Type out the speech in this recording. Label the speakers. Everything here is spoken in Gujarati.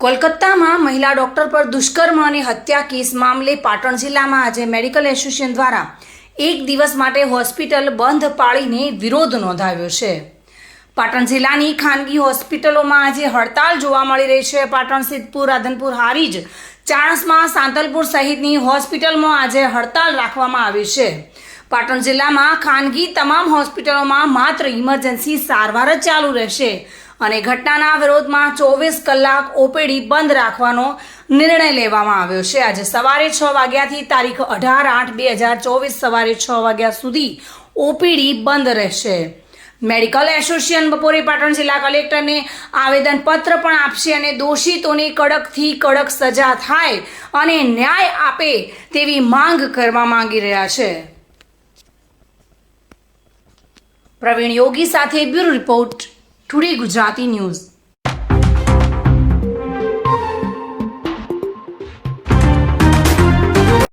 Speaker 1: કોલકાતામાં મહિલા ડોક્ટર પર દુષ્કર્મ અને હત્યા કેસ મામલે પાટણ જિલ્લામાં આજે મેડિકલ એસોસિએશન દ્વારા એક દિવસ માટે હોસ્પિટલ બંધ પાળીને વિરોધ નોંધાવ્યો છે। પાટણ જિલ્લાની ખાનગી હોસ્પિટલોમાં આજે હડતાલ જોવા મળી રહી છે। પાટણ, સિદ્ધપુર, રાધનપુર, હારીજ, ચાણસ્મા, સાંતલપુર સહિતની હોસ્પિટલમાં આજે હડતાલ રાખવામાં આવી છે। પાટણ જિલ્લામાં ખાનગી તમામ હોસ્પિટલોમાં માત્ર ઇમરજન્સી સારવાર જ ચાલુ રહેશે અને ઘટનાના વિરોધમાં 24 કલાક ઓપીડી બંધ રાખવાનો નિર્ણય લેવામાં આવ્યો છે। આજે સવારે 6 વાગ્યાથી તારીખ 18/8/2024 સવારે 6 વાગ્યા સુધી ઓપીડી બંધ રહેશે। મેડિકલ એસોસિએશન બપોરે પાટણ જિલ્લા કલેક્ટરને આવેદનપત્ર પણ આપશે અને દોષિતોને કડકથી કડક સજા થાય અને ન્યાય આપે તેવી માંગ કરવા માંગી રહ્યા છે। પ્રવીણ યોગી સાથે bureau report, today Gujarati news.